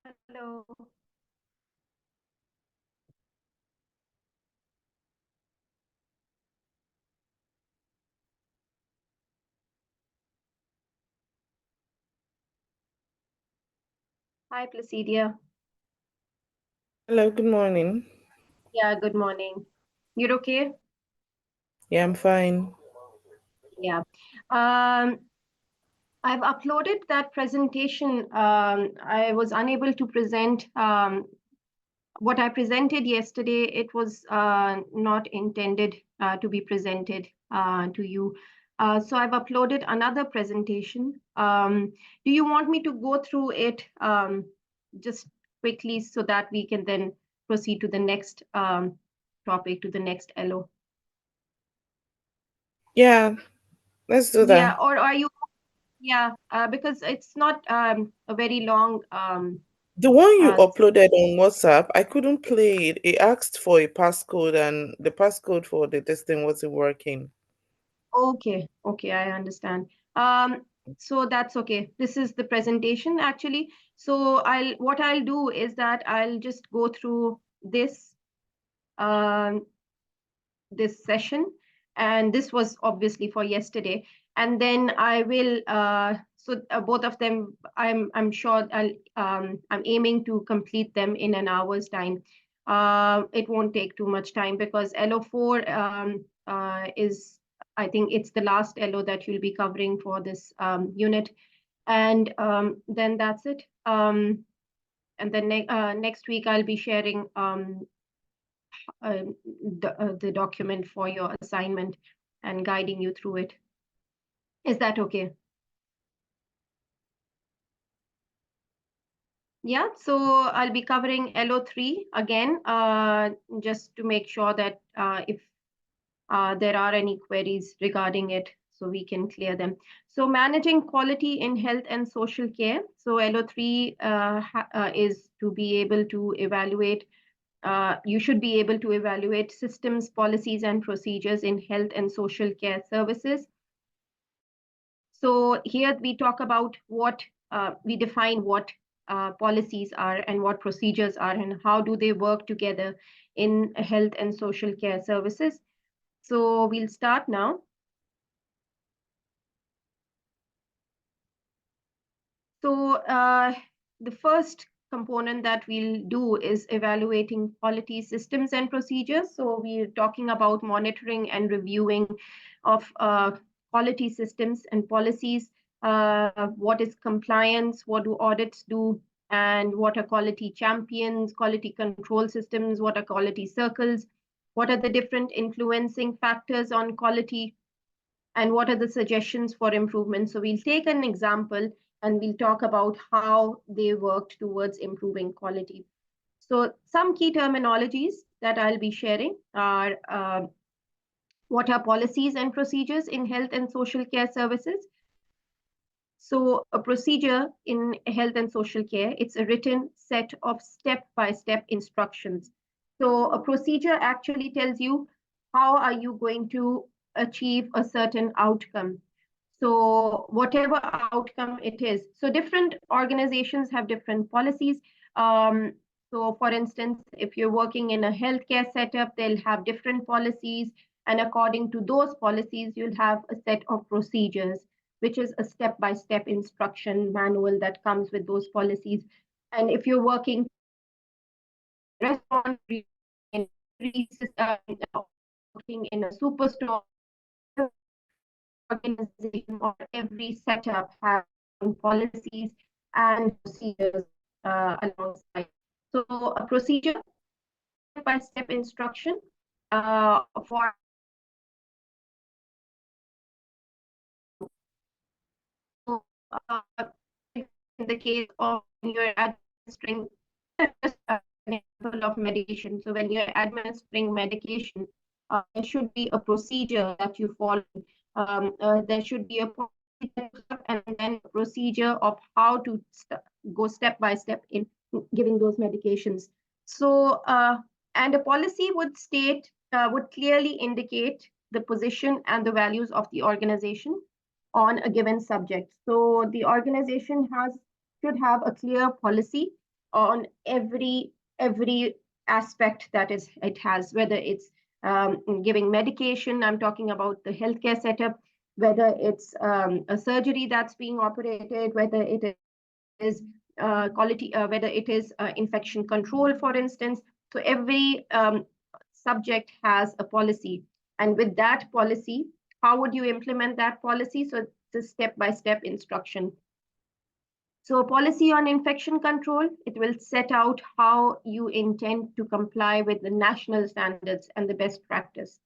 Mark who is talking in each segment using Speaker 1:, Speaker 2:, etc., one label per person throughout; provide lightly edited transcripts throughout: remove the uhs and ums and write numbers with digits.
Speaker 1: Hello. Hi, Placidia.
Speaker 2: Hello, good morning.
Speaker 1: Yeah, good morning. You're okay?
Speaker 2: Yeah, I'm fine.
Speaker 1: Yeah. I've uploaded that presentation. I was unable to present what I presented yesterday. It was not intended to be presented to you. So I've uploaded another presentation. Do you want me to go through it just quickly so that we can then proceed to the next topic, to the next LO?
Speaker 2: Yeah, let's do
Speaker 1: Yeah,
Speaker 2: that.
Speaker 1: or are you? Yeah, because it's not a very long.
Speaker 2: The one you
Speaker 1: Uh,
Speaker 2: uploaded on WhatsApp, I couldn't play it. It asked for a passcode, and the passcode for the testing wasn't working.
Speaker 1: Okay, okay, I understand. So that's okay. This is the presentation actually. So what I'll do is that I'll just go through um, this session, and this was obviously for yesterday. And then I will both of them, I'm sure I'm aiming to complete them in an hour's time. It won't take too much time because LO4 is, I think it's the last LO that you'll be covering for this unit. And then that's it. And then next week I'll be sharing uh, the document for your assignment and guiding you through it. Is that okay? Yeah, so I'll be covering LO3 again, just to make sure that if there are any queries regarding it, so we can clear them. So managing quality in health and social care. So LO3 is to be able to evaluate you should be able to evaluate systems, policies, and procedures in health and social care services. So here we talk about we define what policies are and what procedures are and how do they work together in health and social care services. So we'll start now. So the first component that we'll do is evaluating quality systems and procedures. So we're talking about monitoring and reviewing of quality systems and policies. What is compliance? What do audits do? And what are quality champions, quality control systems? What are quality circles? What are the different influencing factors on quality? And what are the suggestions for improvement? So we'll take an example and we'll talk about how they worked towards improving quality. So some key terminologies that I'll be sharing are what are policies and procedures in health and social care services? So a procedure in health and social care, it's a written set of step-by-step instructions. So a procedure actually tells you how are you going to achieve a certain outcome. So whatever outcome it is. So different organizations have different policies. So for instance, if you're working in a healthcare setup, they'll have different policies. And according to those policies, you'll have a set of procedures, which is a step-by-step instruction manual that comes with those policies. And if you're working in a restaurant, in working in a superstore, organization or every setup has policies and procedures alongside. So a procedure, step-by-step instruction for uh, in the case of when you're administering just an example of medication. So when you're administering medication, there should be a procedure that you follow. There should be a and then a procedure of how to go step by step in giving those medications. So, and a policy would would clearly indicate the position and the values of the organization on a given subject. So the organization should have a clear policy on every aspect that it has, whether it's giving medication, I'm talking about the healthcare setup, whether it's a surgery that's being operated, whether it is quality, whether it is infection control, for instance. So every subject has a policy. And with that policy, how would you implement that policy? So it's a step-by-step instruction. So policy on infection control, it will set out how you intend to comply with the national standards and the best practice.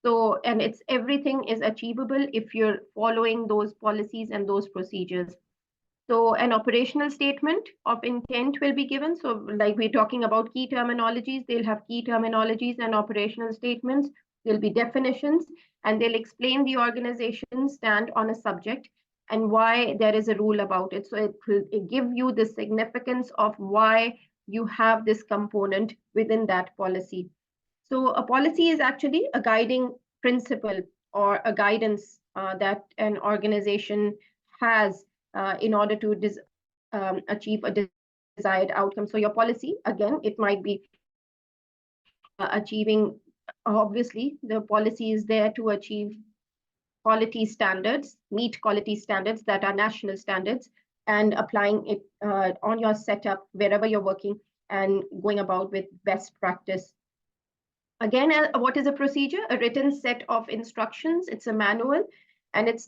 Speaker 1: So, and it's everything is achievable if you're following those policies and those procedures. So an operational statement of intent will be given. So like we're talking about key terminologies, they'll have key terminologies and operational statements. There'll be definitions, and they'll explain the organization's stand on a subject and why there is a rule about it. So it will give you the significance of why you have this component within that policy. So a policy is actually a guiding principle or a guidance that an organization has in order to achieve a desired outcome. So your policy, again, it might be achieving, obviously, the policy is there to achieve quality standards, meet quality standards that are national standards, and applying it on your setup wherever you're working and going about with best practice. Again, what is a procedure? A written set of instructions. It's a manual, and it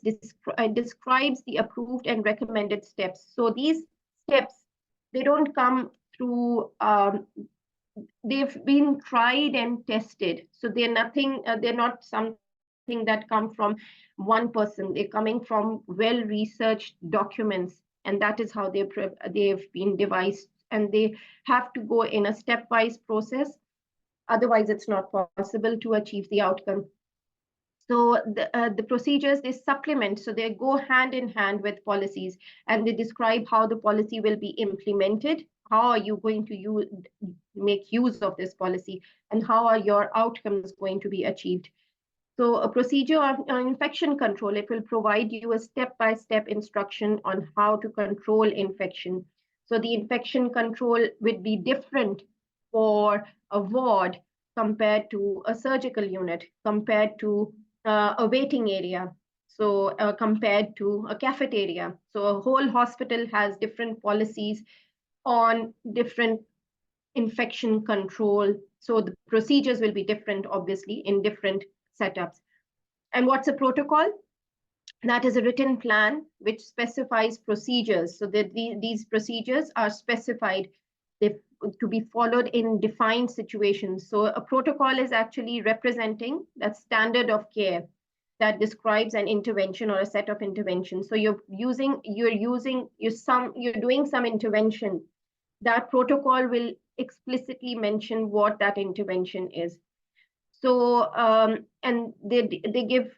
Speaker 1: describes the approved and recommended steps. So these steps, they don't come through, they've been tried and tested. So they're nothing, they're not something that come from one person. They're coming from well-researched documents, and that is how they've been devised. And they have to go in a stepwise process. Otherwise, it's not possible to achieve the outcome. So the procedures, they supplement, so they go hand in hand with policies, and they describe how the policy will be implemented, how are you going to make use of this policy, and how are your outcomes going to be achieved. So a procedure on infection control, it will provide you a step-by-step instruction on how to control infection. So the infection control would be different for a ward compared to a surgical unit, compared to a waiting area, so compared to a cafeteria. So a whole hospital has different policies on different infection control. So the procedures will be different, obviously, in different setups. And what's a protocol? That is a written plan which specifies procedures. So that these procedures are specified to be followed in defined situations. So a protocol is actually representing that standard of care that describes an intervention or a set of interventions. So you're doing some intervention. That protocol will explicitly mention what that intervention is. So and they give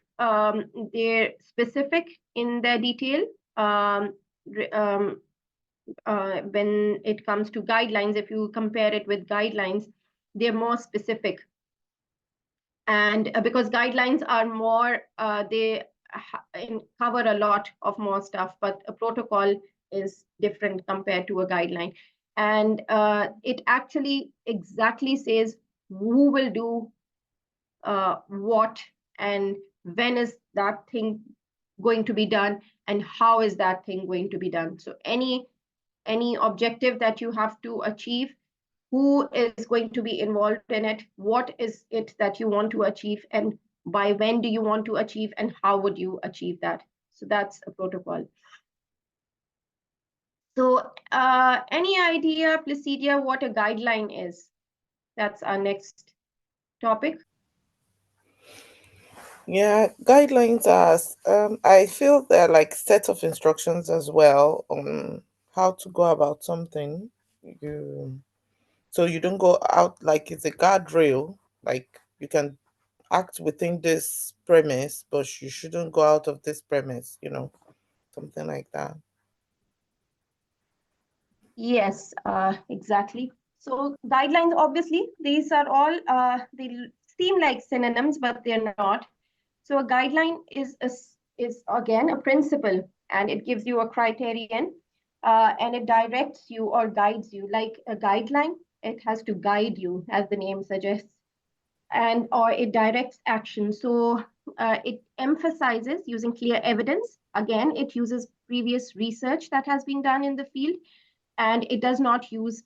Speaker 1: they're specific in their detail. When it comes to guidelines, if you compare it with guidelines, they're more specific. And because guidelines are more, they cover a lot of more stuff, but a protocol is different compared to a guideline. And it actually exactly says who will do what and when is that thing going to be done and how is that thing going to be done. So any objective that you have to achieve, who is going to be involved in it, what is it that you want to achieve, and by when do you want to achieve, and how would you achieve that. So that's a protocol. So any idea, Placidia, what a guideline is? That's our next topic.
Speaker 2: Yeah, guidelines are, I feel they're like set of instructions as well on how to go about something. So you don't go out, like it's a guardrail, like you can act within this premise, but you shouldn't go out of this premise, something like that.
Speaker 1: Yes, exactly. So guidelines, obviously, these are all, they seem like synonyms, but they're not. So a guideline is again a principle, and it gives you a criterion and it directs you or guides you like a guideline. It has to guide you, as the name suggests, and or it directs action. So it emphasizes using clear evidence. Again, it uses previous research that has been done in the field, and it does not use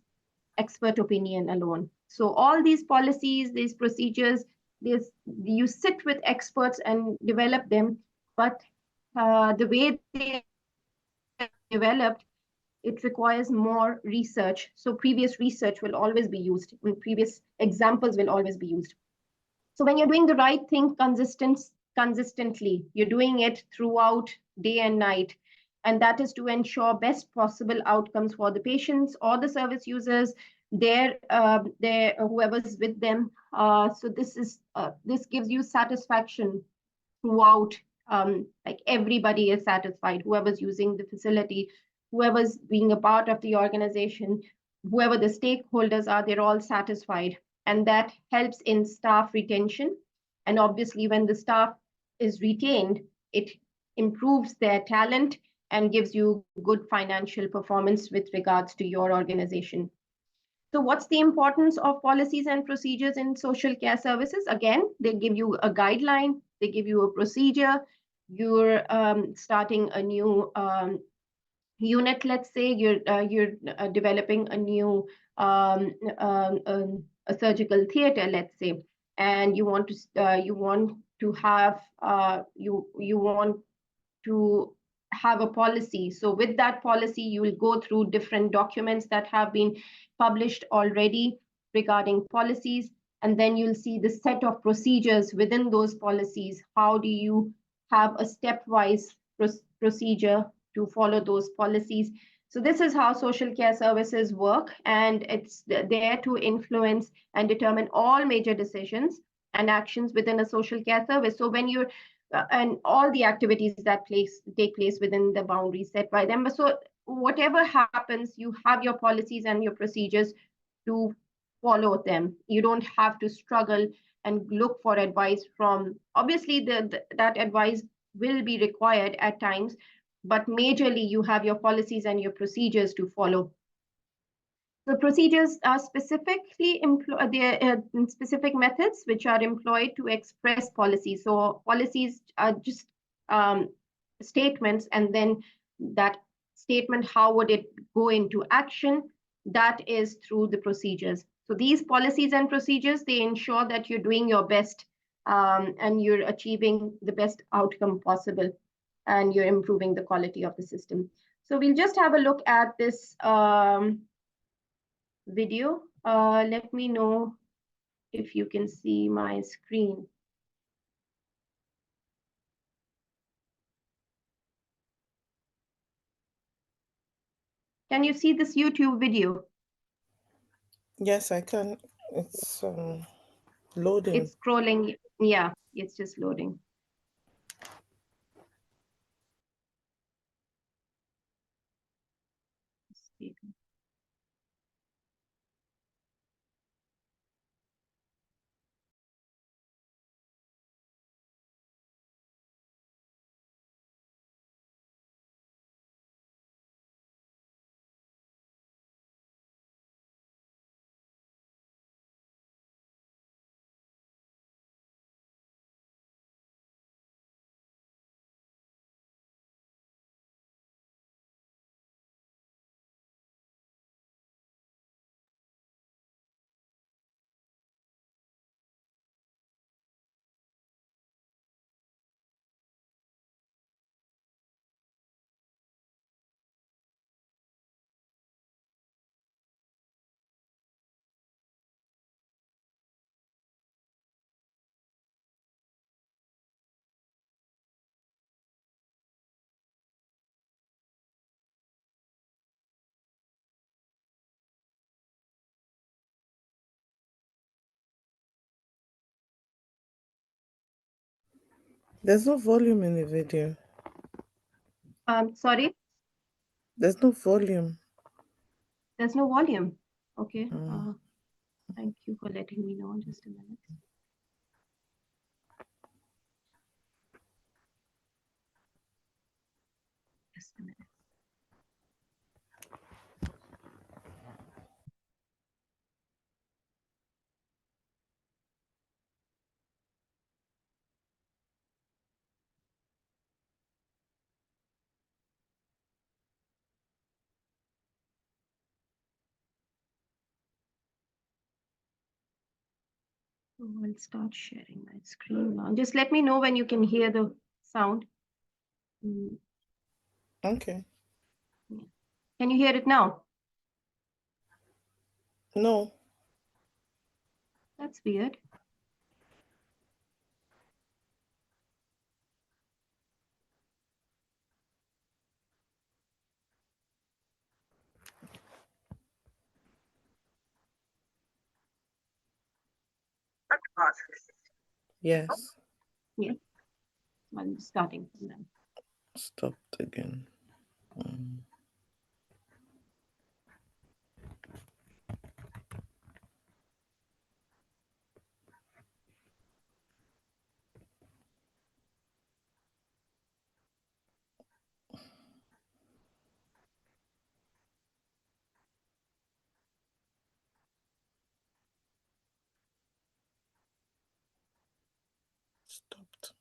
Speaker 1: expert opinion alone. So all these policies, these procedures, you sit with experts and develop them, but the way they are developed, it requires more research. So previous research will always be used, and previous examples will always be used. So when you're doing the right thing consistently, you're doing it throughout day and night. And that is to ensure best possible outcomes for the patients or the service users, their whoever's with them. So this gives you satisfaction throughout. Like everybody is satisfied, whoever's using the facility, whoever's being a part of the organization, whoever the stakeholders are, they're all satisfied. And that helps in staff retention. And obviously, when the staff is retained, it improves their talent and gives you good financial performance with regards to your organization. So what's the importance of policies and procedures in social care services? Again, they give you a guideline, they give you a procedure. You're starting a new unit, let's say. You're developing a new a surgical theater, let's say, and you want to have you want to have a policy. So with that policy, you will go through different documents that have been published already regarding policies, and then you'll see the set of procedures within those policies. How do you have a stepwise procedure to follow those policies? So this is how social care services work, and it's there to influence and determine all major decisions and actions within a social care service. So when you're and all the activities that take place within the boundaries set by them. So whatever happens, you have your policies and your procedures to follow them. You don't have to struggle and look for advice from, obviously that advice will be required at times, but majorly you have your policies and your procedures to follow. The procedures are specifically specific methods which are employed to express policies. So policies are just statements, and then that statement, how would it go into action? That is through the procedures. So these policies and procedures, they ensure that you're doing your best and you're achieving the best outcome possible, and you're improving the quality of the system. So we'll just have a look at this video. Let me know if you can see my screen. Can you see this YouTube video?
Speaker 2: Yes, I can. It's loading.
Speaker 1: It's scrolling. Yeah, it's just loading.
Speaker 2: There's no volume in the video.
Speaker 1: Sorry,
Speaker 2: There's no volume.
Speaker 1: there's no volume. Okay.
Speaker 2: Mm.
Speaker 1: Thank you for letting me know. Just a minute. Just a minute. I'll start sharing my screen now. Just let me know when you can hear the sound. Mm,
Speaker 2: Okay.
Speaker 1: yeah. Can you hear it now?
Speaker 2: No.
Speaker 1: That's weird.
Speaker 2: Yes.
Speaker 1: Yeah, I'm starting from now.
Speaker 2: Stopped again. Mm. Stopped.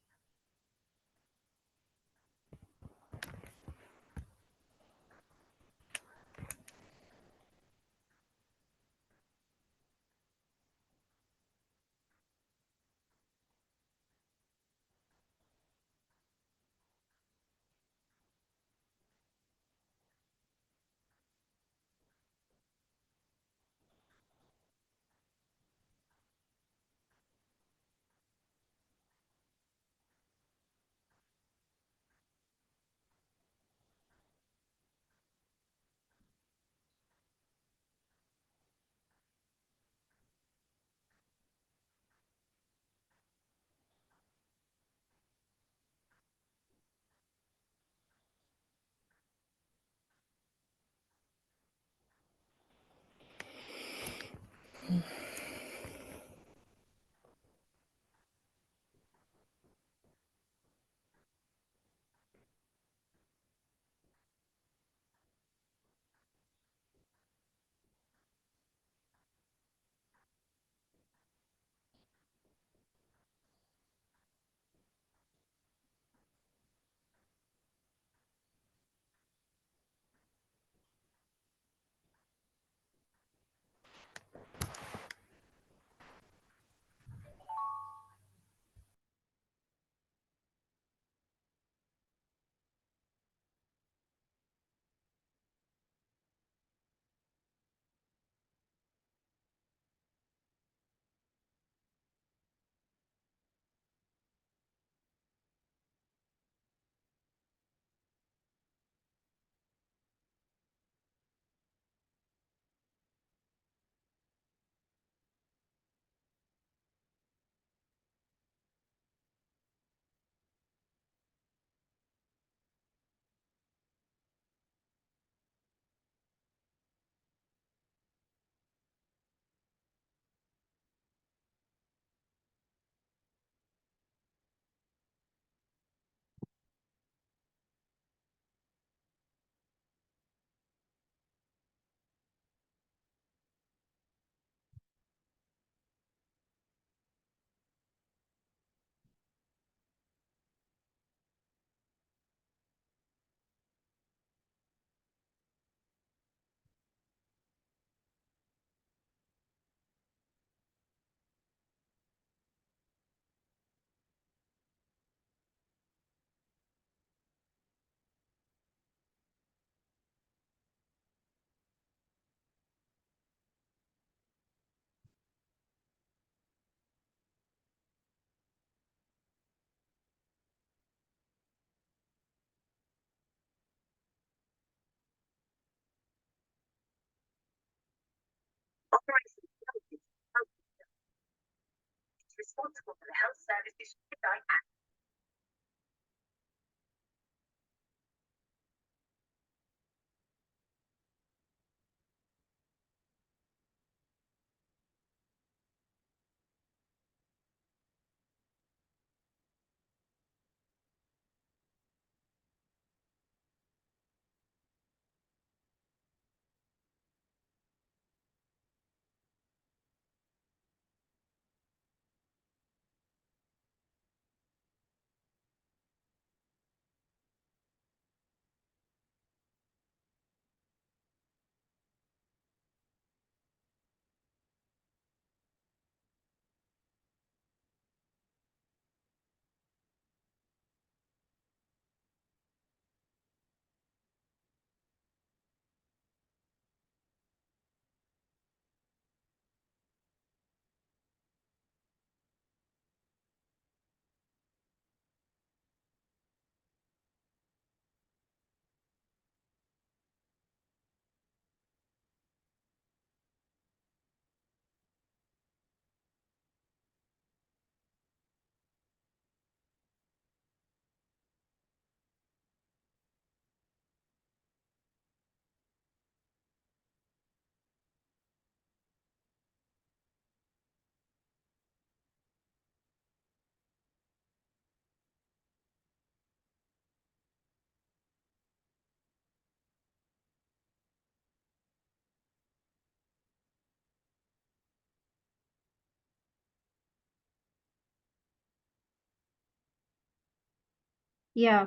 Speaker 1: Yeah.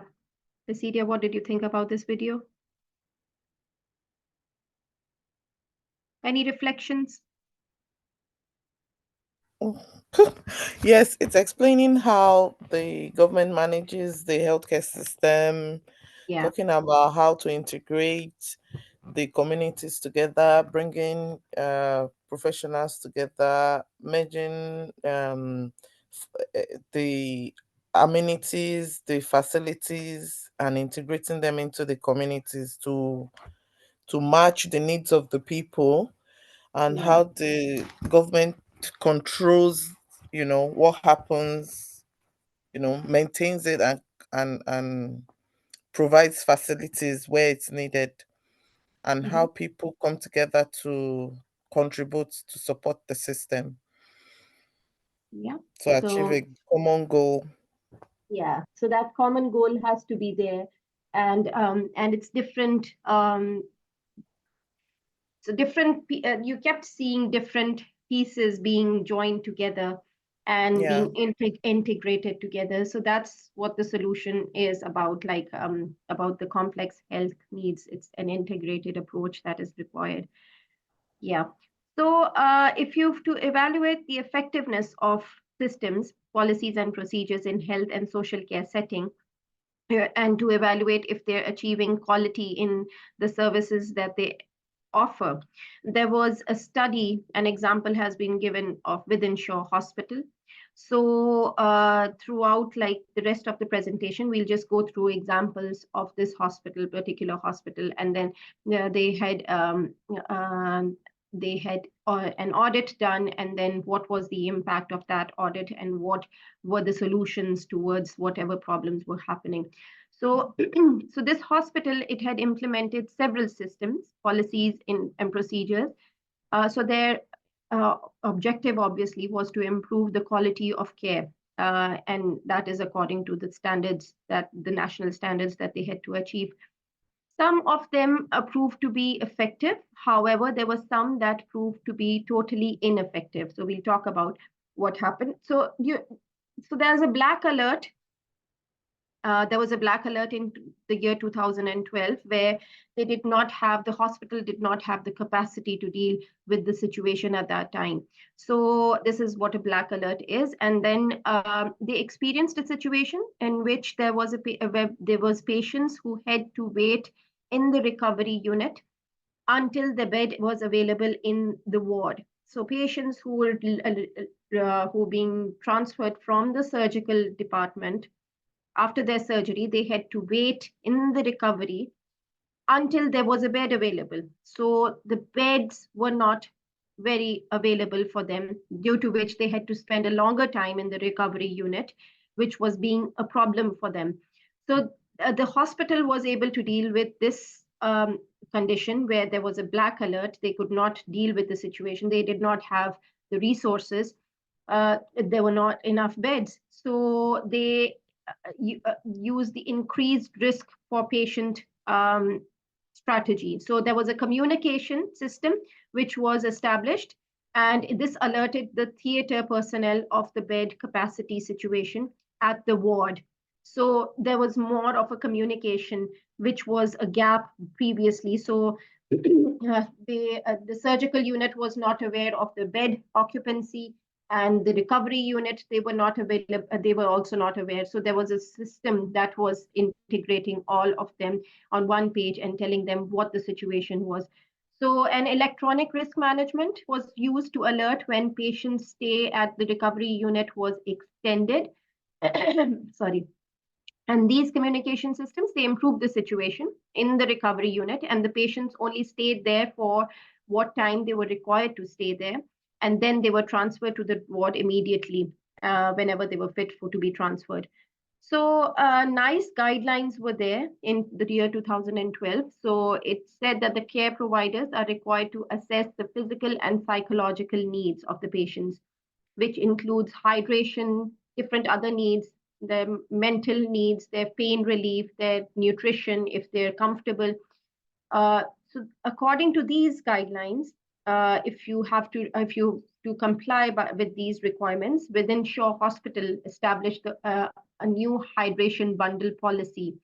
Speaker 1: Versity, what did you think about this video? Any reflections?
Speaker 2: Yes, it's explaining how the government manages the healthcare system,
Speaker 1: Yeah.
Speaker 2: talking about how to integrate the communities together, bringing professionals together, merging the amenities, the facilities, and integrating them into the communities to match the needs of the people, and
Speaker 1: Yeah.
Speaker 2: how the government controls, what happens, maintains it, and provides facilities where it's needed, and
Speaker 1: Hmm.
Speaker 2: how people come together to contribute to support the system
Speaker 1: Yeah.
Speaker 2: to achieve
Speaker 1: So
Speaker 2: a common goal.
Speaker 1: yeah, so that common goal has to be there, and it's different. So you kept seeing different pieces being joined together and
Speaker 2: Yeah.
Speaker 1: being integrated together. So that's what the solution is about, like about the complex health needs. It's an integrated approach that is required. Yeah. So if you have to evaluate the effectiveness of systems, policies, and procedures in health and social care setting, and to evaluate if they're achieving quality in the services that they offer. There was a study, an example has been given of within Shaw Hospital. So throughout like the rest of the presentation, we'll just go through examples of this hospital, particular hospital, and then they had an audit done, and then what was the impact of that audit, and what were the solutions towards whatever problems were happening. So, so this hospital, it had implemented several systems, policies and procedures. So their objective, obviously, was to improve the quality of care. And that is according to the standards, that the national standards that they had to achieve. Some of them proved to be effective. However, there were some that proved to be totally ineffective. So we'll talk about what happened. So there's a black alert. There was a black alert in the year 2012 where the hospital did not have the capacity to deal with the situation at that time. So this is what a black alert is. And then they experienced a situation in which there was patients who had to wait in the recovery unit until the bed was available in the ward. So patients who being transferred from the surgical department after their surgery, they had to wait in the recovery until there was a bed available. So the beds were not very available for them, due to which they had to spend a longer time in the recovery unit, which was being a problem for them. So the hospital was able to deal with this condition where there was a black alert. They could not deal with the situation. They did not have the resources. There were not enough beds. So they use the increased risk for patient strategy. So there was a communication system which was established, and this alerted the theater personnel of the bed capacity situation at the ward. So there was more of a communication, which was a gap previously. So the surgical unit was not aware of the bed occupancy, and the recovery unit, they were not available, they were also not aware. So there was a system that was integrating all of them on one page and telling them what the situation was. So an electronic risk management was used to alert when patients' stay at the recovery unit was extended. Sorry. And these communication systems, they improved the situation in the recovery unit, and the patients only stayed there for what time they were required to stay there. And then they were transferred to the ward immediately whenever they were fit for to be transferred. So nice guidelines were there in the year 2012. So it said that the care providers are required to assess the physical and psychological needs of the patients, which includes hydration, different other needs, their mental needs, their pain relief, their nutrition, if they're comfortable. So according to these guidelines, if you to comply with these requirements, within Shaw Hospital established a new hydration bundle policy,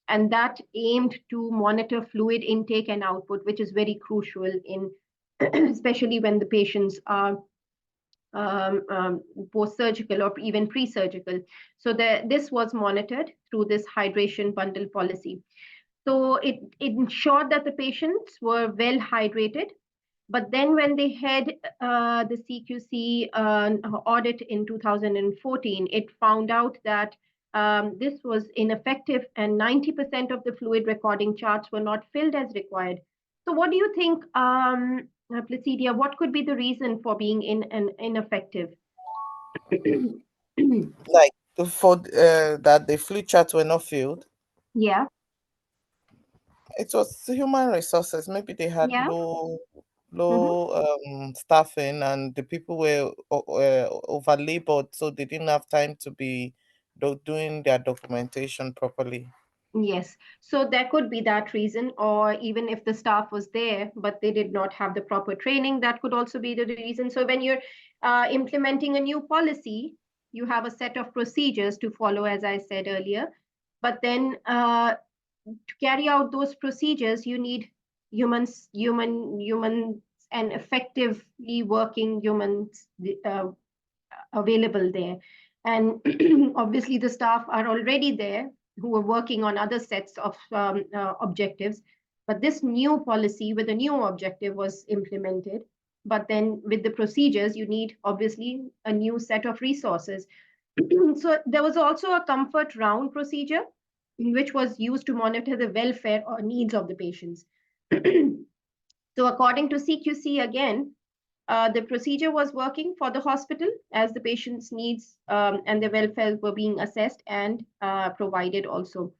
Speaker 1: and that aimed to monitor fluid intake and output, which is very crucial in especially when the patients are post-surgical or even pre-surgical. So this was monitored through this hydration bundle policy. So it ensured that the patients were well hydrated. But then when they had the CQC audit in 2014, it found out that this was ineffective and 90% of the fluid recording charts were not filled as required. So what do you think, Placidia, what could be the reason for being ineffective?
Speaker 2: Like for that the flu charts were not filled.
Speaker 1: Yeah,
Speaker 2: It was human resources. Maybe they had
Speaker 1: yeah. Mhm.
Speaker 2: low staffing, and the people were over labored, so they didn't have time to be doing their documentation properly.
Speaker 1: Yes, so there could be that reason, or even if the staff was there, but they did not have the proper training, that could also be the reason. So when you're implementing a new policy, you have a set of procedures to follow, as I said earlier. But then to carry out those procedures, you need humans, and effectively working humans available there. And obviously, the staff are already there who are working on other sets of objectives. But this new policy with a new objective was implemented. But then with the procedures, you need obviously a new set of resources. So there was also a comfort round procedure, which was used to monitor the welfare or needs of the patients. So according to CQC, again, the procedure was working for the hospital as the patient's needs and their welfare were being assessed and provided also.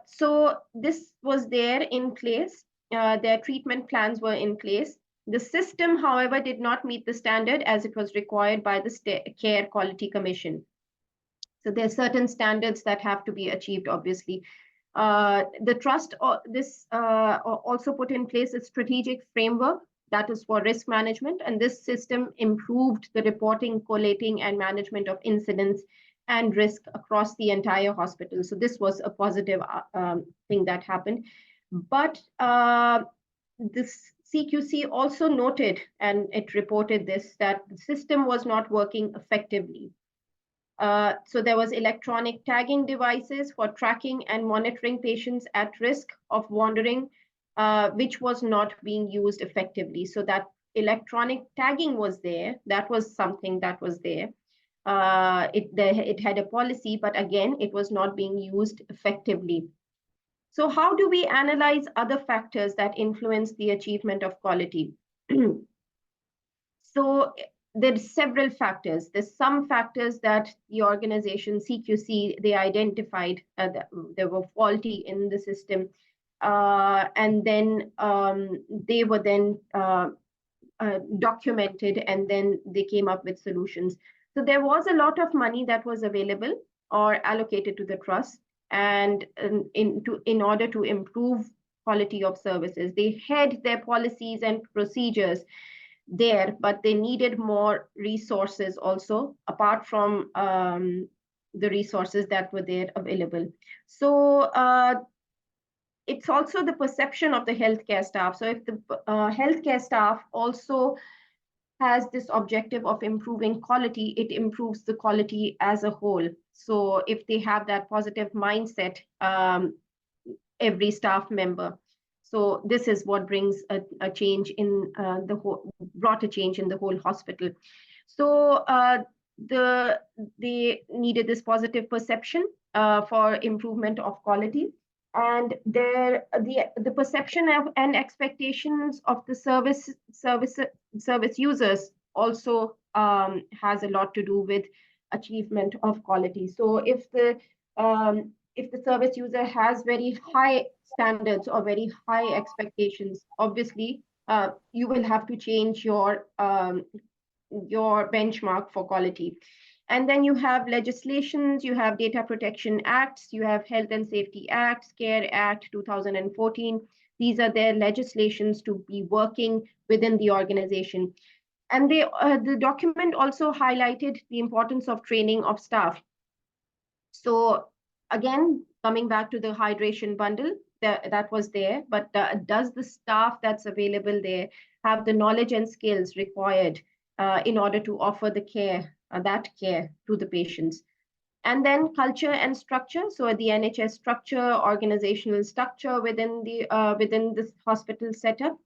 Speaker 1: So this was there in place. Their treatment plans were in place. The system, however, did not meet the standard as it was required by the Care Quality Commission. So there are certain standards that have to be achieved, obviously. The trust also put in place a strategic framework that is for risk management, and this system improved the reporting, collating, and management of incidents and risk across the entire hospital. So this was a positive thing that happened. But this CQC also noted, and it reported this, that the system was not working effectively. So there was electronic tagging devices for tracking and monitoring patients at risk of wandering, which was not being used effectively. So that electronic tagging was there. That was something that was there. It had a policy, but again, it was not being used effectively. So how do we analyze other factors that influence the achievement of quality? So there's several factors. There's some factors that the organization CQC, they identified that they were faulty in the system. And then they were then documented, and then they came up with solutions. So there was a lot of money that was available or allocated to the trust, and in order to improve quality of services. They had their policies and procedures there, but they needed more resources also, apart from the resources that were there available. So it's also the perception of the healthcare staff. So if the healthcare staff also has this objective of improving quality, it improves the quality as a whole. So if they have that positive mindset, every staff member. So this is what brings a change in brought a change in the whole hospital. So they needed this positive perception for improvement of quality, and the perception of and expectations of the service users also has a lot to do with achievement of quality. So if the service user has very high standards or very high expectations, obviously you will have to change your benchmark for quality. And then you have legislations, you have data protection acts, you have health and safety acts, care act 2014. These are their legislations to be working within the organization. And the document also highlighted the importance of training of staff. So again, coming back to the hydration bundle, that was there, but does the staff that's available there have the knowledge and skills required in order to offer the care, that care to the patients? And then culture and structure. So the NHS structure, organizational structure within this hospital setup,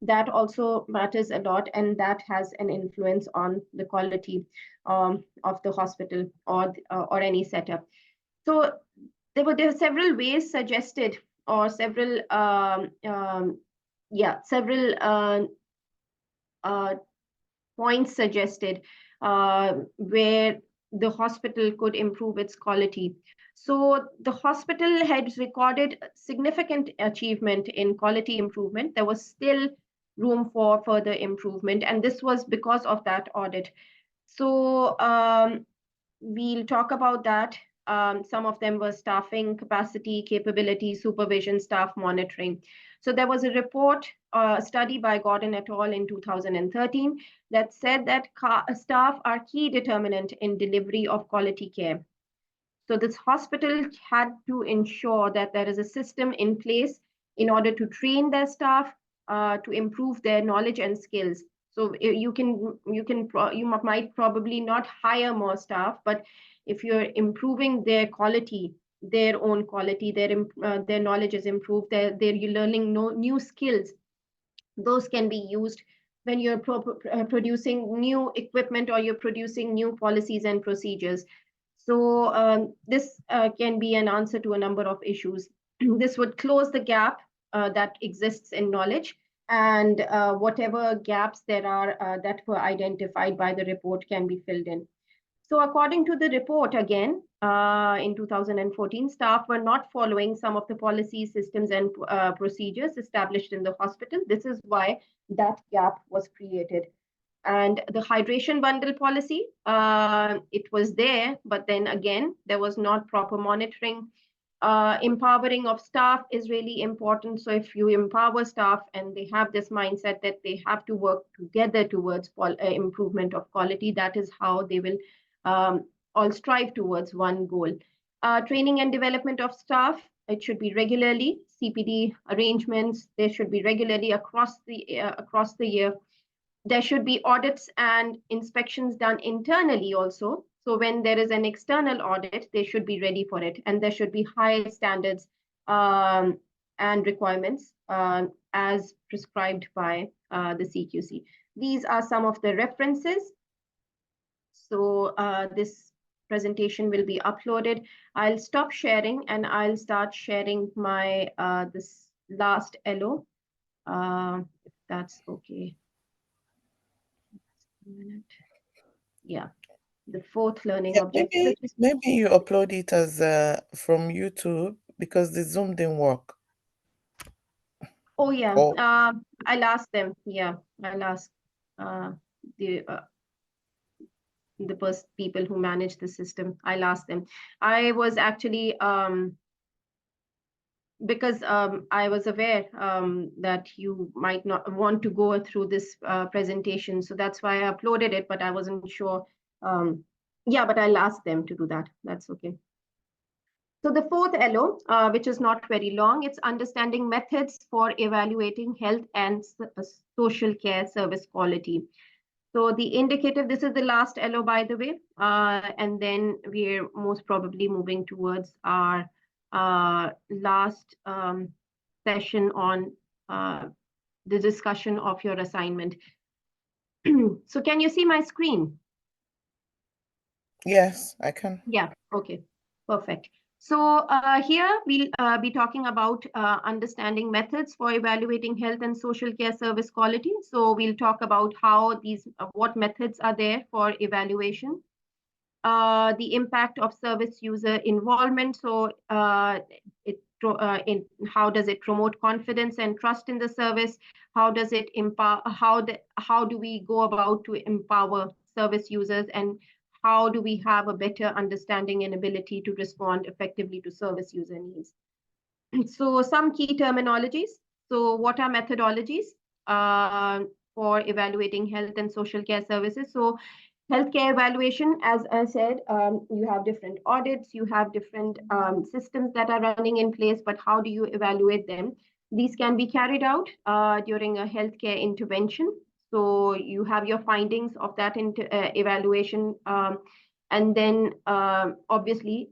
Speaker 1: that also matters a lot, and that has an influence on the quality of the hospital or any setup. So there were several ways suggested, or several several points suggested where the hospital could improve its quality. So the hospital had recorded significant achievement in quality improvement. There was still room for further improvement, and this was because of that audit. So we'll talk about that. Some of them were staffing, capacity, capability, supervision, staff monitoring. So there was a report, study by Gordon et al. In 2013 that said that staff are key determinant in delivery of quality care. So this hospital had to ensure that there is a system in place in order to train their staff, to improve their knowledge and skills. So you might probably not hire more staff, but if you're improving their quality, their own quality, their knowledge is improved, they're learning new skills. Those can be used when you're producing new equipment, or you're producing new policies and procedures. So this can be an answer to a number of issues. This would close the gap that exists in knowledge, and whatever gaps there are that were identified by the report can be filled in. So according to the report, again, in 2014, staff were not following some of the policies, systems, and procedures established in the hospital. This is why that gap was created. And the hydration bundle policy, it was there, but then again, there was not proper monitoring. Empowering of staff is really important. So if you empower staff and they have this mindset that they have to work together towards improvement of quality, that is how they will all strive towards one goal. Training and development of staff, it should be regularly. CPD arrangements, they should be regularly across the year. There should be audits and inspections done internally also. So when there is an external audit, they should be ready for it. And there should be high standards and requirements as prescribed by the CQC. These are some of the references. So this presentation will be uploaded. I'll stop sharing and I'll start sharing my this last LO, if that's okay. Yeah, the fourth learning objective.
Speaker 2: Maybe you upload it as from YouTube, because the Zoom didn't work.
Speaker 1: Oh yeah,
Speaker 2: Oh.
Speaker 1: I'll ask them. Yeah, I'll ask the people who manage the system. I'll ask them. I was actually because I was aware that you might not want to go through this presentation, so that's why I uploaded it, but I wasn't sure. Yeah, but I'll ask them to do that. That's okay. So the fourth LO, which is not very long, it's understanding methods for evaluating health and social care service quality. So the indicative, this is the last LO, by the way, and then we're most probably moving towards our last session on the discussion of your assignment. So can you see my screen?
Speaker 2: Yes, I can.
Speaker 1: Yeah, okay, perfect. So here we'll be talking about understanding methods for evaluating health and social care service quality. So we'll talk about how what methods are there for evaluation. The impact of service user involvement. So how does it promote confidence and trust in the service? How does it empower? How do we go about to empower service users, and how do we have a better understanding and ability to respond effectively to service user needs? So some key terminologies. So what are methodologies for evaluating health and social care services? So Healthcare evaluation, as I said, you have different audits, you have different systems that are running in place, but how do you evaluate them? These can be carried out during a healthcare intervention. So you have your findings of that evaluation, and then obviously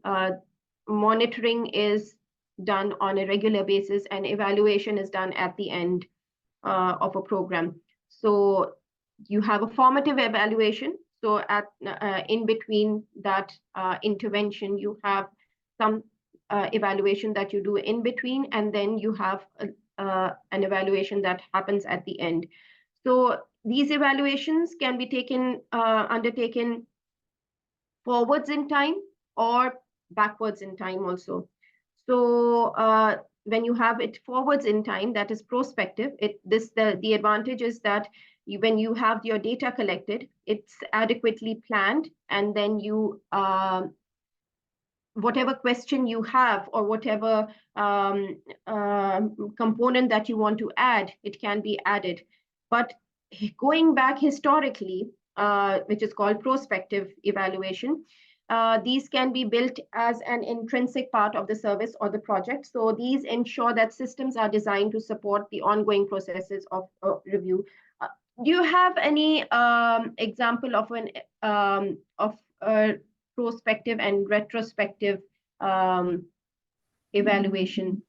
Speaker 1: monitoring is done on a regular basis, and evaluation is done at the end of a program. So you have a formative evaluation. So at in between that intervention, you have some evaluation that you do in between, and then you have an evaluation that happens at the end. So these evaluations can be undertaken forwards in time or backwards in time also. So when you have it forwards in time, that is prospective. The advantage is that when you have your data collected, it's adequately planned, and then you whatever question you have or whatever component that you want to add, it can be added. But going back historically, which is called prospective evaluation, these can be built as an intrinsic part of the service or the project. So these ensure that systems are designed to support the ongoing processes of review. Do you have any example of a prospective and retrospective evaluation?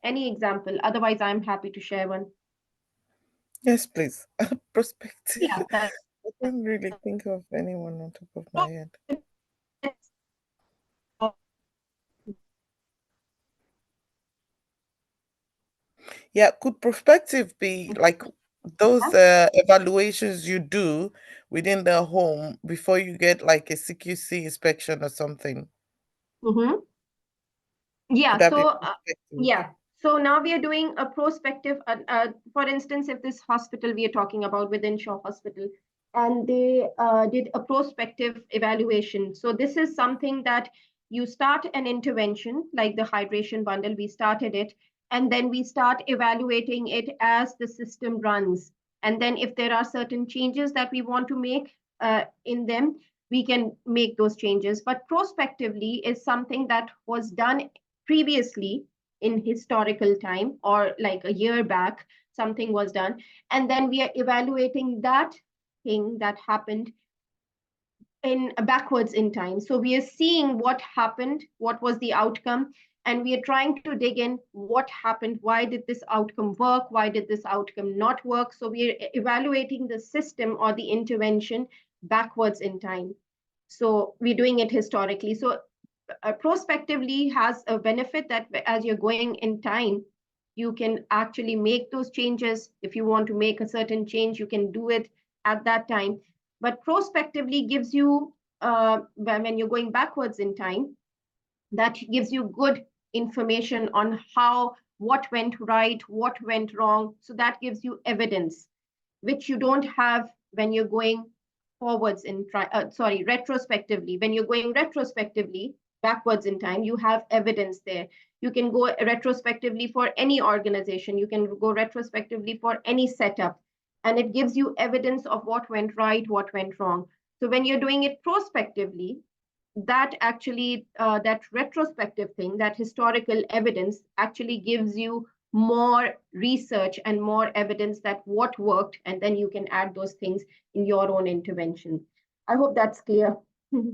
Speaker 1: Any example? Otherwise, I'm happy to share one.
Speaker 2: Yes, please. Perspective.
Speaker 1: Yeah, that's
Speaker 2: I can't really think of anyone on top of my head. Yeah, could perspective be like those evaluations you do within the home before you get like a CQC inspection or something?
Speaker 1: Mm-hmm.
Speaker 2: Could
Speaker 1: Yeah,
Speaker 2: that be
Speaker 1: so
Speaker 2: perspective?
Speaker 1: yeah. So now we are doing a prospective, for instance, if this hospital we are talking about within Shaw Hospital, and they did a prospective evaluation. So this is something that you start an intervention, like the hydration bundle, we started it, and then we start evaluating it as the system runs. And then if there are certain changes that we want to make in them, we can make those changes. But prospectively is something that was done previously in historical time, or like a year back something was done, and then we are evaluating that thing that happened in backwards in time. So we are seeing what happened, what was the outcome, and we are trying to dig in what happened, why did this outcome work, why did this outcome not work. So we are evaluating the system or the intervention backwards in time. So we're doing it historically. So prospectively has a benefit that as you're going in time, you can actually make those changes. If you want to make a certain change, you can do it at that time. But prospectively gives you, when you're going backwards in time, that gives you good information on what went right, what went wrong. So that gives you evidence, which you don't have when you're going forwards retrospectively. When you're going retrospectively, backwards in time, you have evidence there. You can go retrospectively for any organization. You can go retrospectively for any setup, and it gives you evidence of what went right, what went wrong. So when you're doing it prospectively, that actually, that retrospective thing, that historical evidence actually gives you more research and more evidence that what worked, and then you can add those things in your own intervention. I hope that's clear.
Speaker 2: Okay.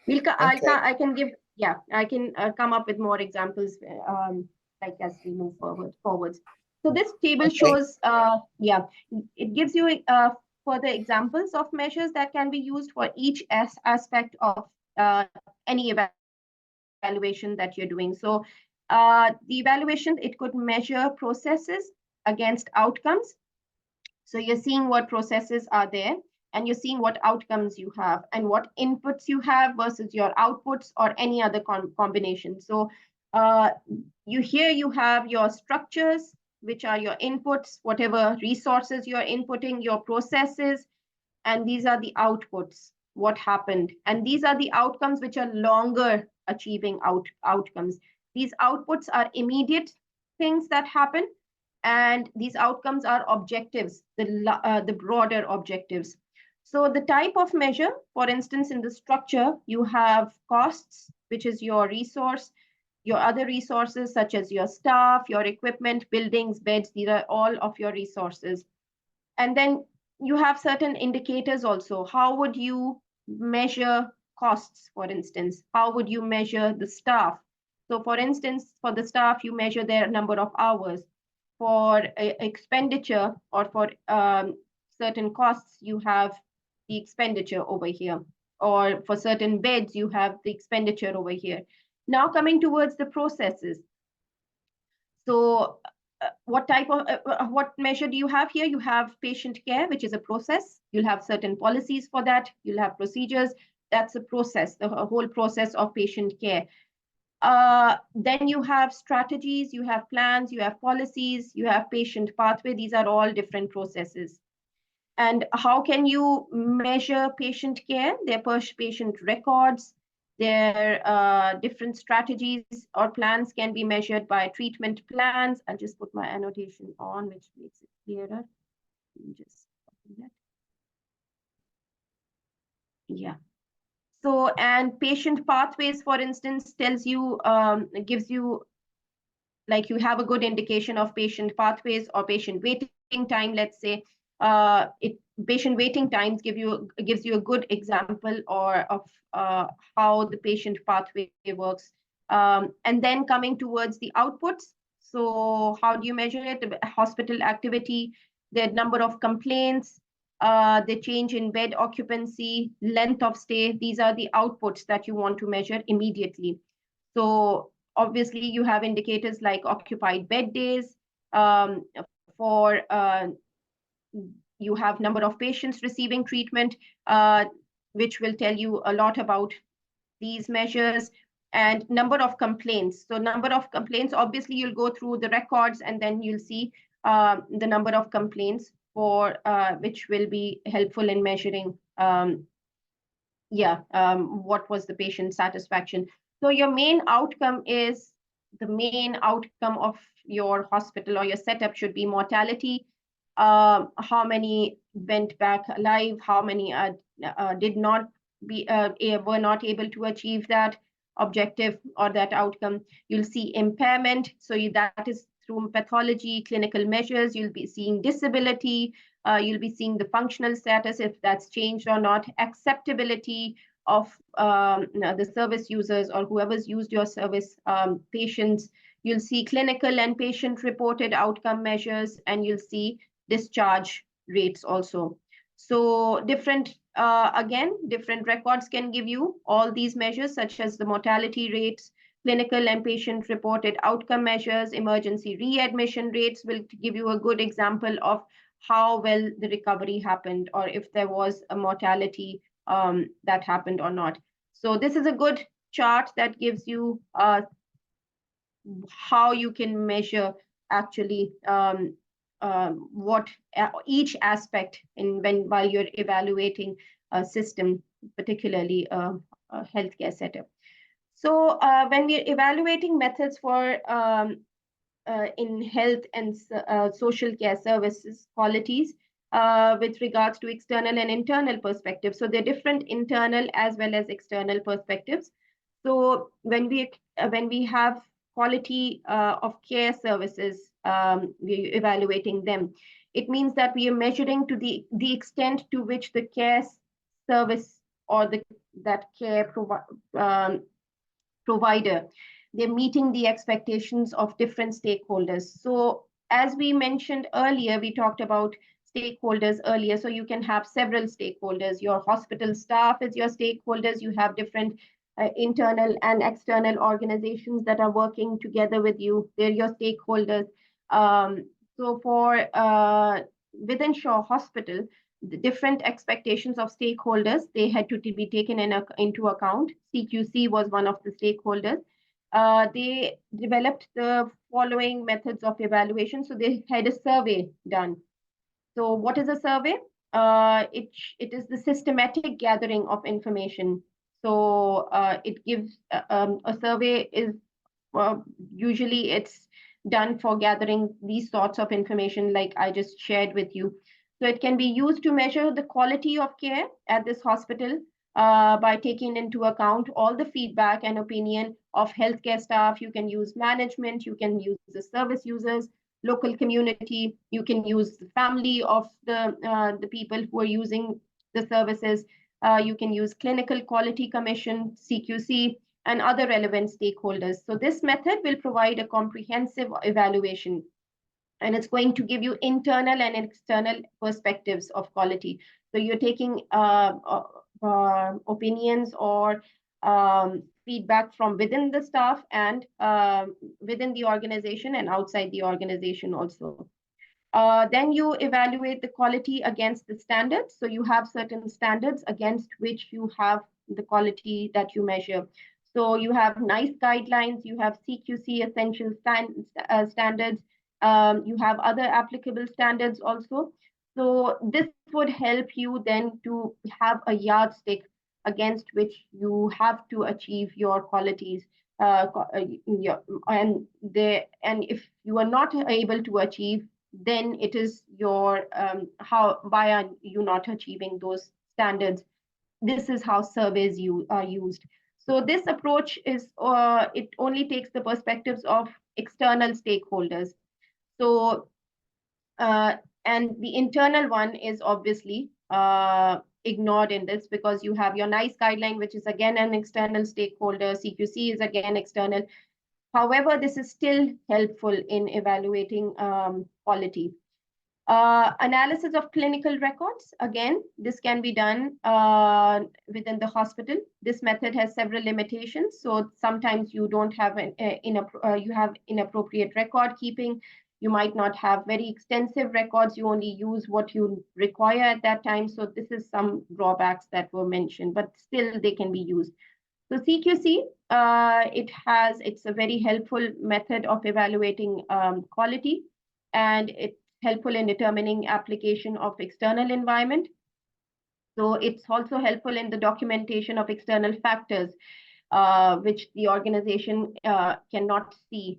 Speaker 1: I can give, yeah, I can come up with more examples like as we move forwards. So this table
Speaker 2: Okay.
Speaker 1: shows, yeah, it gives you further examples of measures that can be used for each aspect of any evaluation that you're doing. So the evaluation, it could measure processes against outcomes. So you're seeing what processes are there, and you're seeing what outcomes you have and what inputs you have versus your outputs or any other combination. So you have your structures, which are your inputs, whatever resources you're inputting, your processes, and these are the outputs, what happened. And these are the outcomes which are longer achieving outcomes. These outputs are immediate things that happen, and these outcomes are objectives, the broader objectives. So the type of measure, for instance, in the structure, you have costs, which is your resource, your other resources such as your staff, your equipment, buildings, beds, these are all of your resources. And then you have certain indicators also. How would you measure costs, for instance? How would you measure the staff? So for instance, for the staff, you measure their number of hours. For expenditure or for certain costs, you have the expenditure over here. Or for certain beds, you have the expenditure over here. Now coming towards the processes. So what type of what measure do you have here? You have patient care, which is a process. You'll have certain policies for that. You'll have procedures. That's a process, the whole process of patient care. Then you have strategies, you have plans, you have policies, you have patient pathway. These are all different processes. And how can you measure patient care? Their patient records, their different strategies or plans can be measured by treatment plans. I'll just put my annotation on, which makes it clearer. Just that. Yeah. So, and patient pathways, for instance, tells you, gives you, like you have a good indication of patient pathways or patient waiting time, let's say. Patient waiting times gives you a good example or of how the patient pathway works. And then coming towards the outputs. So how do you measure it? The hospital activity, the number of complaints, the change in bed occupancy, length of stay. These are the outputs that you want to measure immediately. So obviously you have indicators like occupied bed days, for you have number of patients receiving treatment, which will tell you a lot about these measures, and number of complaints. So number of complaints, obviously you'll go through the records and then you'll see the number of complaints for which will be helpful in measuring what was the patient satisfaction. So your main outcome is the main outcome of your hospital or your setup should be mortality. How many went back alive? How many did not be were not able to achieve that objective or that outcome? You'll see impairment. So that is through pathology, clinical measures. You'll be seeing disability. You'll be seeing the functional status, if that's changed or not, acceptability of the service users or whoever's used your service, patients. You'll see clinical and patient reported outcome measures, and you'll see discharge rates also. So different, again, different records can give you all these measures, such as the mortality rates, clinical and patient reported outcome measures, emergency readmission rates will give you a good example of how well the recovery happened or if there was a mortality that happened or not. So this is a good chart that gives you how you can measure actually what each aspect while you're evaluating a system, particularly a healthcare setup. So when we're evaluating methods for in health and social care services qualities with regards to external and internal perspectives. So they're different internal as well as external perspectives. So when we have quality of care services, we're evaluating them. It means that we are measuring to the extent to which the care service or that care provider, they're meeting the expectations of different stakeholders. So as we mentioned earlier, we talked about stakeholders earlier. So you can have several stakeholders. Your hospital staff is your stakeholders. You have different internal and external organizations that are working together with you. They're your stakeholders. So for within Shaw Hospital, the different expectations of stakeholders, they had to be taken into account. CQC was one of the stakeholders. They developed the following methods of evaluation. So they had a survey done. So what is a survey? It is the systematic gathering of information. So it gives a survey is usually it's done for gathering these sorts of information like I just shared with you. So it can be used to measure the quality of care at this hospital by taking into account all the feedback and opinion of healthcare staff. You can use management, you can use the service users, local community, you can use the family of the people who are using the services. You can use Clinical Quality Commission, CQC, and other relevant stakeholders. So this method will provide a comprehensive evaluation, and it's going to give you internal and external perspectives of quality. So you're taking opinions or feedback from within the staff and within the organization and outside the organization also. Then you evaluate the quality against the standards. So you have certain standards against which you have the quality that you measure. So you have NICE guidelines, you have CQC essential standards, you have other applicable standards also. So this would help you then to have a yardstick against which you have to achieve your qualities. And if you are not able to achieve, then it is your why are you not achieving those standards? This is how surveys are used. So this approach is it only takes the perspectives of external stakeholders. So and the internal one is obviously ignored in this, because you have your NICE guideline, which is again an external stakeholder. CQC is again external. However, this is still helpful in evaluating quality. Analysis of clinical records. Again, this can be done within the hospital. This method has several limitations. So sometimes you don't have you have inappropriate record keeping. You might not have very extensive records. You only use what you require at that time. So this is some drawbacks that were mentioned, but still they can be used. So CQC, it's a very helpful method of evaluating quality, and it's helpful in determining application of external environment. So it's also helpful in the documentation of external factors, which the organization cannot see.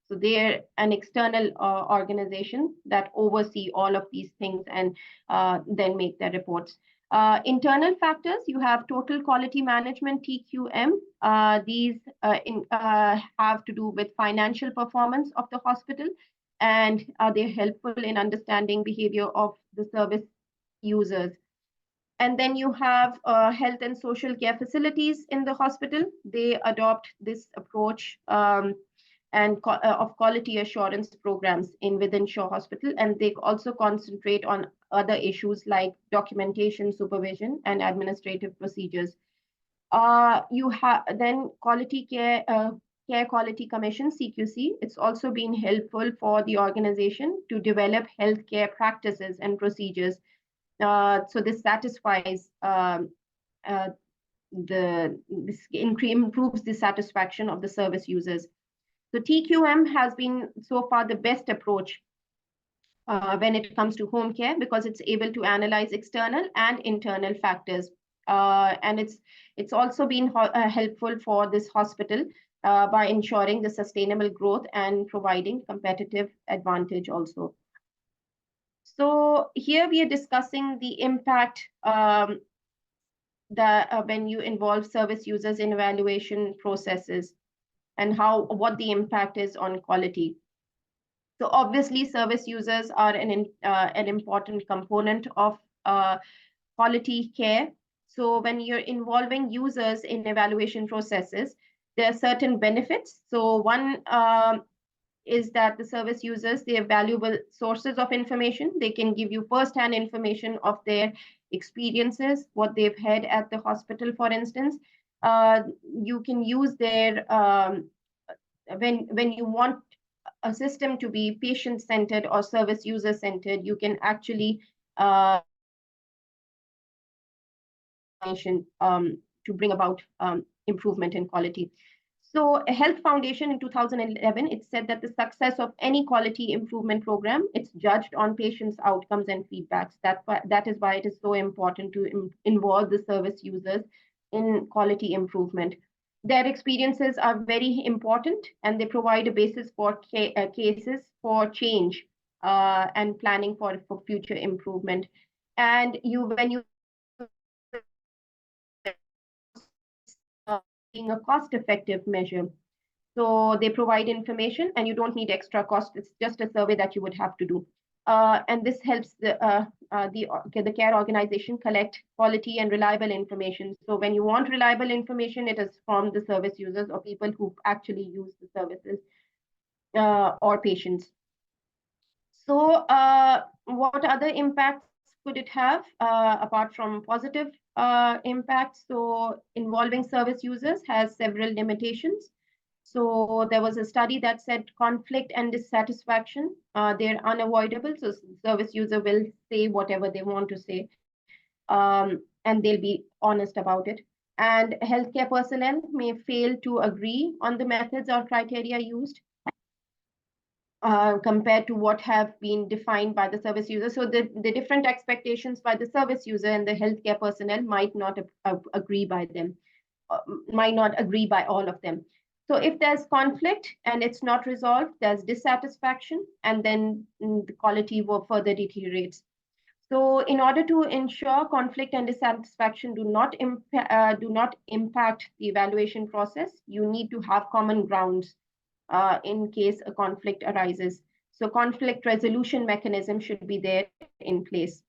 Speaker 1: So they're an external organization that oversee all of these things and then make their reports. Internal factors, you have total quality management, TQM. These have to do with financial performance of the hospital, and they're helpful in understanding behavior of the service users. And then you have health and social care facilities in the hospital. They adopt this approach of quality assurance programs within Shaw Hospital, and they also concentrate on other issues like documentation, supervision, and administrative procedures. You have then quality care. Care Quality Commission, CQC, it's also been helpful for the organization to develop healthcare practices and procedures. So this satisfies improves the satisfaction of the service users. So TQM has been so far the best approach when it comes to home care, because it's able to analyze external and internal factors. And it's also been helpful for this hospital by ensuring the sustainable growth and providing competitive advantage also. So here we are discussing the impact when you involve service users in evaluation processes, and what the impact is on quality. So obviously, service users are an important component of quality care. So when you're involving users in evaluation processes, there are certain benefits. So one is that the service users, they are valuable sources of information. They can give you first-hand information of their experiences, what they've had at the hospital, for instance. You can use their, when you want a system to be patient-centered or service user-centered, you can actually to bring about improvement in quality. So a Health Foundation in 2011, it said that the success of any quality improvement program, it's judged on patients' outcomes and feedbacks. That is why it is so important to involve the service users in quality improvement. Their experiences are very important, and they provide a basis for cases for change and planning for future improvement. And when you being a cost-effective measure. So they provide information and you don't need extra cost. It's just a survey that you would have to do. And this helps the care organization collect quality and reliable information. So when you want reliable information, it is from the service users or people who actually use the services or patients. So what other impacts could it have apart from positive impacts? So involving service users has several limitations. So there was a study that said conflict and dissatisfaction, they're unavoidable. So service user will say whatever they want to say, and they'll be honest about it. And healthcare personnel may fail to agree on the methods or criteria used compared to what have been defined by the service user. So the different expectations by the service user and the healthcare personnel might not agree by them, might not agree by all of them. So if there's conflict and it's not resolved, there's dissatisfaction, and then the quality will further deteriorates. So in order to ensure conflict and dissatisfaction do not impact the evaluation process, you need to have common grounds in case a conflict arises. So conflict resolution mechanism should be there in place.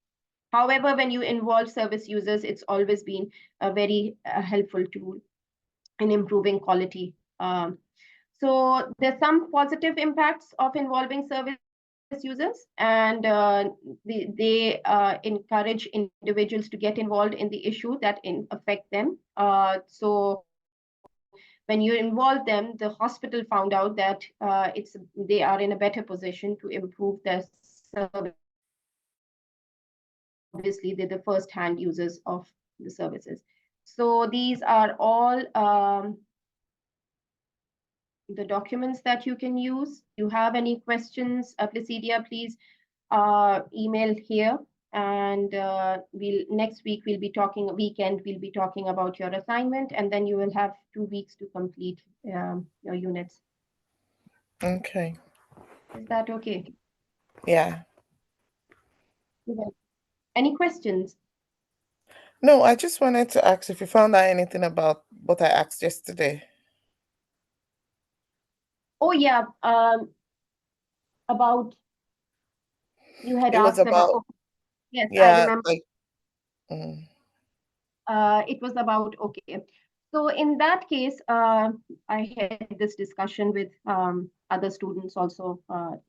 Speaker 1: However, when you involve service users, it's always been a very helpful tool in improving quality. So there's some positive impacts of involving service users, and they encourage individuals to get involved in the issue that affect them. So when you involve them, the hospital found out that they are in a better position to improve their service. Obviously, they're the first-hand users of the services. So these are all the documents that you can use. If you have any questions, Placidia, please email here. And next week we'll be talking about your assignment, and then you will have 2 weeks to complete your units.
Speaker 2: Okay.
Speaker 1: Is that okay?
Speaker 2: Yeah.
Speaker 1: Any questions?
Speaker 2: No, I just wanted to ask if you found out anything about what I asked yesterday.
Speaker 1: Oh yeah, about you had
Speaker 2: It was
Speaker 1: asked about.
Speaker 2: about,
Speaker 1: Oh, yes, I
Speaker 2: yeah,
Speaker 1: remember.
Speaker 2: like,
Speaker 1: It was about, okay. So in that case, I had this discussion with other students also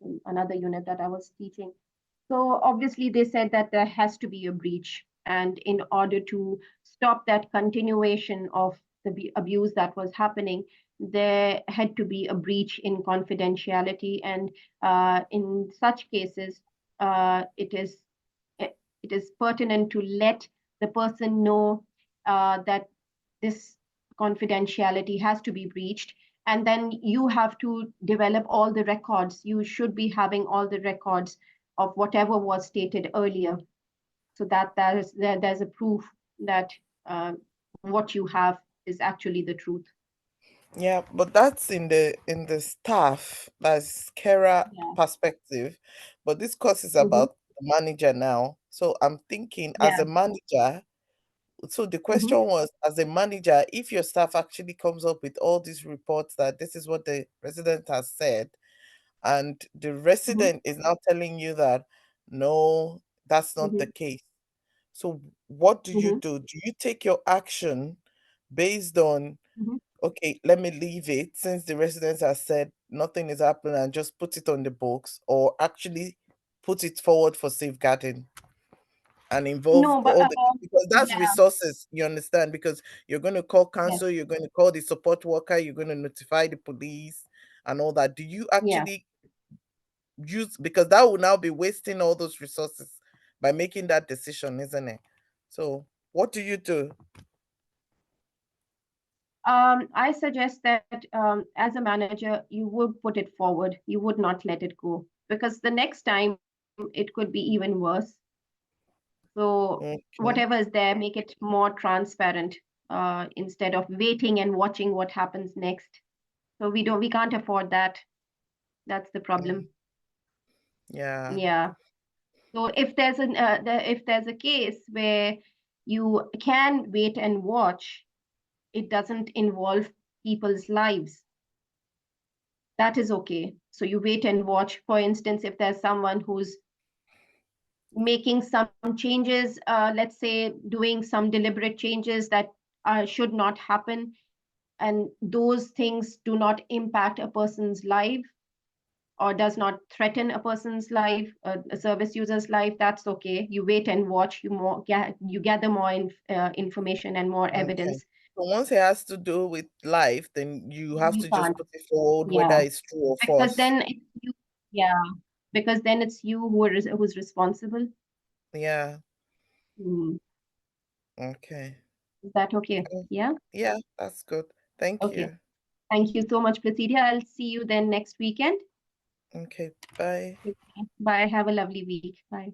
Speaker 1: in another unit that I was teaching. So obviously they said that there has to be a breach. And in order to stop that continuation of the abuse that was happening, there had to be a breach in confidentiality. And in such cases, it is pertinent to let the person know that this confidentiality has to be breached. And then you have to develop all the records. You should be having all the records of whatever was stated earlier, so that there's a proof that what you have is actually the truth.
Speaker 2: yeah, but that's in the staff, that's carer
Speaker 1: Yeah.
Speaker 2: perspective. But this course is
Speaker 1: Mm-hmm.
Speaker 2: about the manager now. So I'm thinking as
Speaker 1: Yeah.
Speaker 2: a manager, so the
Speaker 1: Mm-hmm.
Speaker 2: question was, as a manager, if your staff actually comes up with all these reports that this is what the resident has said, and the
Speaker 1: Mm-hmm.
Speaker 2: resident is now telling you that no, that's not the
Speaker 1: Mm-hmm.
Speaker 2: case. So what do you
Speaker 1: Mm-hmm.
Speaker 2: do? Do you take your action based on,
Speaker 1: Mm-hmm.
Speaker 2: okay, let me leave it since the residents have said nothing is happening and just put it on the books, or actually put it forward for safeguarding and involve
Speaker 1: No, but
Speaker 2: all the, because that's
Speaker 1: yeah,
Speaker 2: resources, you understand? Because you're going to call
Speaker 1: yes,
Speaker 2: council, you're going to call the support worker, you're going to notify the police and all that. Do you
Speaker 1: yeah.
Speaker 2: actually use, because that will now be wasting all those resources by making that decision, isn't it? So what do you do?
Speaker 1: I suggest that as a manager, you would put it forward. You would not let it go, because the next time it could be even worse. So
Speaker 2: Okay.
Speaker 1: whatever is there, make it more transparent instead of waiting and watching what happens next. So we can't afford that. That's the
Speaker 2: Mm.
Speaker 1: problem.
Speaker 2: Yeah.
Speaker 1: Yeah. So if there's if there's a case where you can wait and watch, it doesn't involve people's lives. That is okay. So you wait and watch. For instance, if there's someone who's making some changes, let's say doing some deliberate changes that should not happen, and those things do not impact a person's life or does not threaten a person's life, a service user's life, that's okay. You wait and watch. You gather more information and more
Speaker 2: Okay.
Speaker 1: evidence.
Speaker 2: So once it has to do with life, then you have
Speaker 1: You
Speaker 2: to just
Speaker 1: can't.
Speaker 2: put it forward, whether
Speaker 1: Yeah,
Speaker 2: it's true or
Speaker 1: because
Speaker 2: false.
Speaker 1: then it's you. Yeah, because then it's you who's responsible.
Speaker 2: Yeah.
Speaker 1: Hmm.
Speaker 2: Okay.
Speaker 1: Is that okay?
Speaker 2: Oh,
Speaker 1: Yeah.
Speaker 2: yeah, that's good. Thank
Speaker 1: Okay.
Speaker 2: you.
Speaker 1: Thank you so much, Placidia. I'll see you then next weekend.
Speaker 2: Okay. Bye.
Speaker 1: Okay. Bye. Have a lovely week. Bye.